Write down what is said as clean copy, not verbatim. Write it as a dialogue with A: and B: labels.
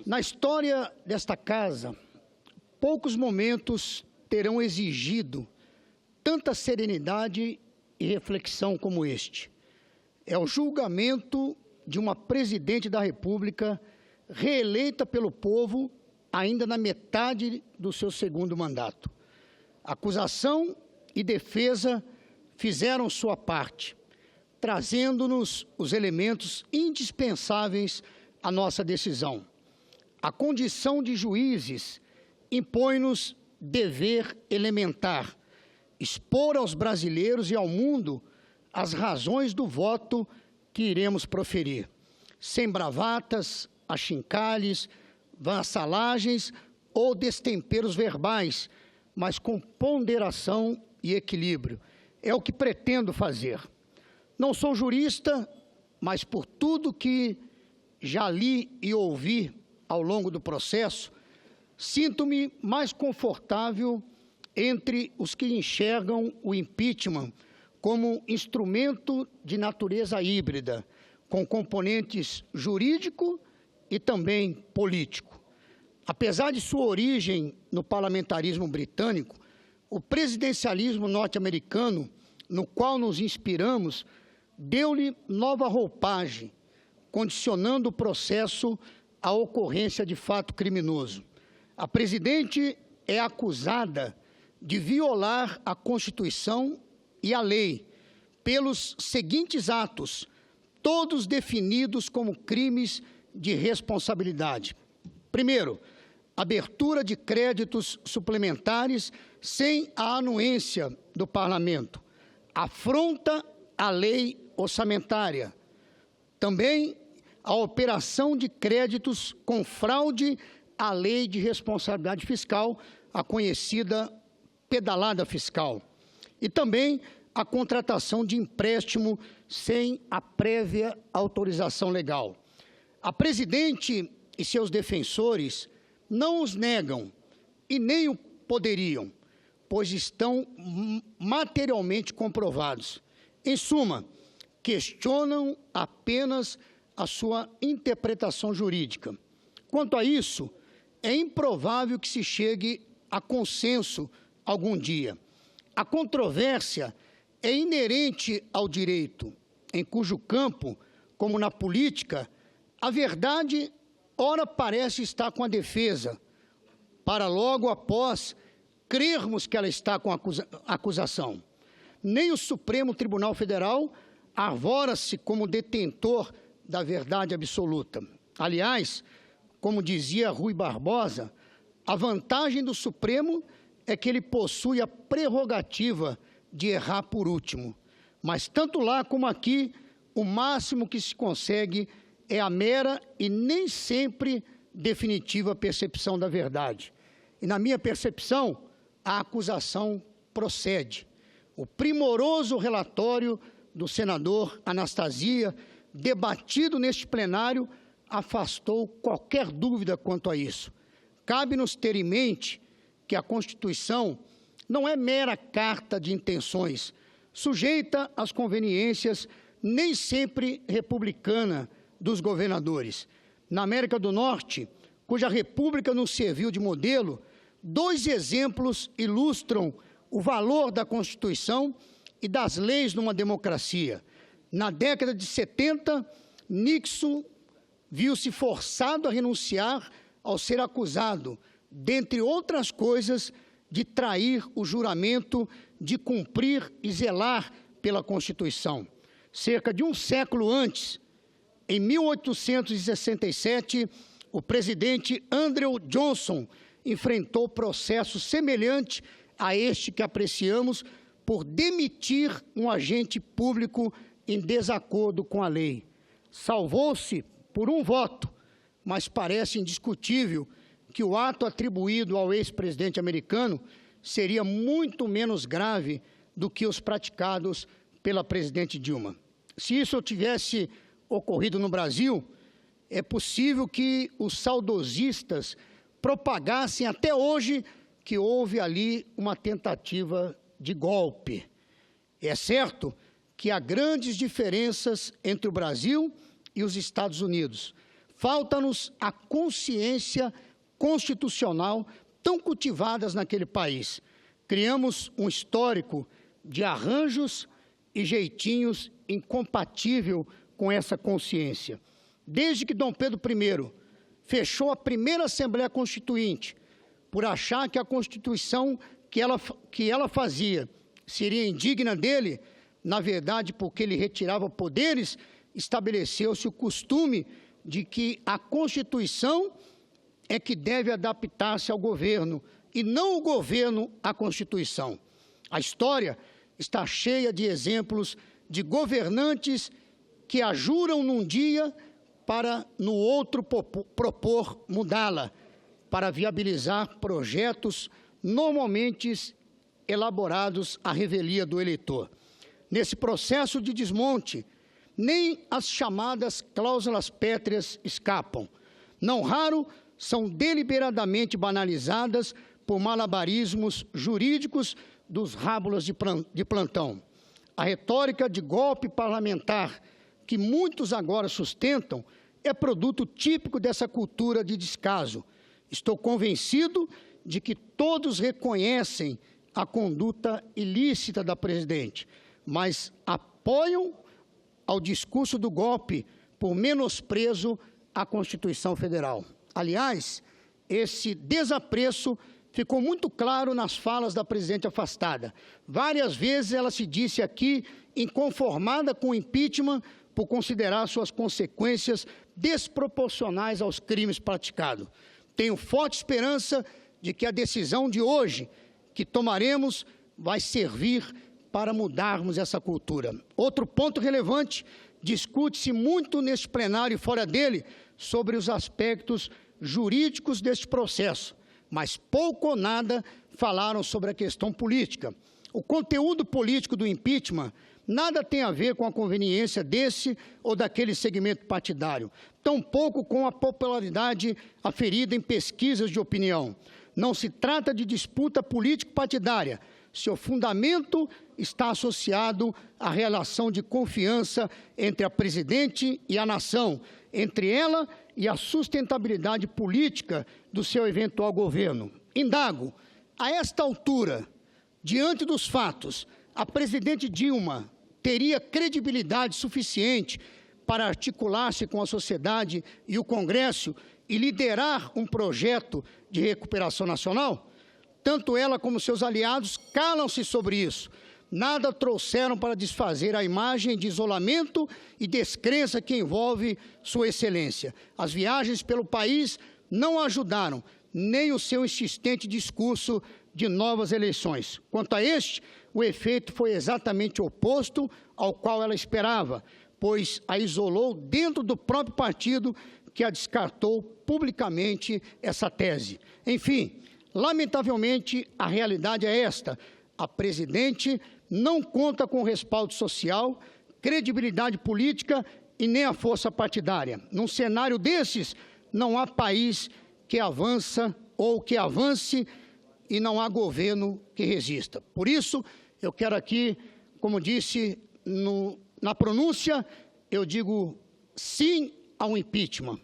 A: Na história desta casa, poucos momentos terão exigido tanta serenidade e reflexão como este. É o julgamento de uma presidente da República reeleita pelo povo ainda na metade do seu segundo mandato. Acusação e defesa fizeram sua parte, trazendo-nos os elementos indispensáveis à nossa decisão. A condição de juízes impõe-nos dever elementar, expor aos brasileiros e ao mundo as razões do voto que iremos proferir, sem bravatas, achincalhes, vassalagens ou destemperos verbais, mas com ponderação e equilíbrio. É o que pretendo fazer. Não sou jurista, mas por tudo que já li e ouvi ao longo do processo, sinto-me mais confortável entre os que enxergam o impeachment como instrumento de natureza híbrida, com componentes jurídico e também político. Apesar de sua origem no parlamentarismo britânico, o presidencialismo norte-americano, no qual nos inspiramos, deu-lhe nova roupagem, condicionando o processo à ocorrência de fato criminoso. A presidente é acusada de violar a Constituição e a lei pelos seguintes atos, todos definidos como crimes de responsabilidade. Primeiro, abertura de créditos suplementares sem a anuência do Parlamento. Afronta à lei orçamentária. Também a operação de créditos com fraude à lei de responsabilidade fiscal, a conhecida pedalada fiscal. E também a contratação de empréstimo sem a prévia autorização legal. A presidente e seus defensores não os negam e nem o poderiam, pois estão materialmente comprovados. Em suma, questionam apenas a sua interpretação jurídica. Quanto a isso, é improvável que se chegue a consenso algum dia. A controvérsia é inerente ao direito, em cujo campo, como na política, a verdade ora parece estar com a defesa, para logo após crermos que ela está com a acusação. Nem o Supremo Tribunal Federal arvora-se como detentor da verdade absoluta. Aliás, como dizia Rui Barbosa, a vantagem do Supremo é que ele possui a prerrogativa de errar por último. Mas tanto lá como aqui, o máximo que se consegue é a mera e nem sempre definitiva percepção da verdade. E na minha percepção, a acusação procede. O primoroso relatório do senador Anastasia, debatido neste plenário, afastou qualquer dúvida quanto a isso. Cabe-nos ter em mente que a Constituição não é mera carta de intenções, sujeita às conveniências nem sempre republicana dos governadores. Na América do Norte, cuja república nos serviu de modelo, dois exemplos ilustram o valor da Constituição e das leis numa democracia. Na década de 70, Nixon viu-se forçado a renunciar ao ser acusado, dentre outras coisas, de trair o juramento de cumprir e zelar pela Constituição. Cerca de um século antes, em 1867, o presidente Andrew Johnson enfrentou processo semelhante a este que apreciamos por demitir um agente público em desacordo com a lei. Salvou-se por um voto, mas parece indiscutível que o ato atribuído ao ex-presidente americano seria muito menos grave do que os praticados pela presidente Dilma. Se isso tivesse ocorrido no Brasil, é possível que os saudosistas propagassem até hoje que houve ali uma tentativa de golpe. É certo que há grandes diferenças entre o Brasil e os Estados Unidos. falta-nos a consciência constitucional tão cultivadas naquele país. Criamos um histórico de arranjos e jeitinhos incompatível com essa consciência. Desde que Dom Pedro I fechou a primeira Assembleia Constituinte, por achar que a Constituição que ela fazia seria indigna dele, na verdade, porque ele retirava poderes, estabeleceu-se o costume de que a Constituição é que deve adaptar-se ao governo, e não o governo à Constituição. A história está cheia de exemplos de governantes que a juram num dia para, no outro, propor mudá-la, para viabilizar projetos normalmente elaborados à revelia do eleitor. Nesse processo de desmonte, nem as chamadas cláusulas pétreas escapam. Não raro, são deliberadamente banalizadas por malabarismos jurídicos dos rábulas de plantão. A retórica de golpe parlamentar, que muitos agora sustentam, é produto típico dessa cultura de descaso. Estou convencido de que todos reconhecem a conduta ilícita da presidente, mas apoiam ao discurso do golpe por menosprezo à Constituição Federal. Aliás, esse desapreço ficou muito claro nas falas da presidente afastada. Várias vezes ela se disse aqui inconformada com o impeachment por considerar suas consequências desproporcionais aos crimes praticados. Tenho forte esperança de que a decisão de hoje que tomaremos vai servir para mudarmos essa cultura. Outro ponto relevante, discute-se muito neste plenário e fora dele sobre os aspectos jurídicos deste processo, mas pouco ou nada falaram sobre a questão política. O conteúdo político do impeachment nada tem a ver com a conveniência desse ou daquele segmento partidário, tampouco com a popularidade aferida em pesquisas de opinião. Não se trata de disputa político-partidária. Seu fundamento está associado à relação de confiança entre a presidente e a nação, entre ela e a sustentabilidade política do seu eventual governo. Indago, a esta altura, diante dos fatos, a presidente Dilma teria credibilidade suficiente para articular-se com a sociedade e o Congresso e liderar um projeto de recuperação nacional? Tanto ela como seus aliados calam-se sobre isso. Nada trouxeram para desfazer a imagem de isolamento e descrença que envolve Sua Excelência. As viagens pelo país não ajudaram, nem o seu insistente discurso de novas eleições. Quanto a este, o efeito foi exatamente oposto ao qual ela esperava, pois a isolou dentro do próprio partido, que a descartou publicamente essa tese. Enfim, lamentavelmente, a realidade é esta: a presidente não conta com respaldo social, credibilidade política e nem a força partidária. Num cenário desses, não há país que avança ou que avance e não há governo que resista. Por isso, eu quero aqui, como disse na pronúncia, eu digo sim ao impeachment.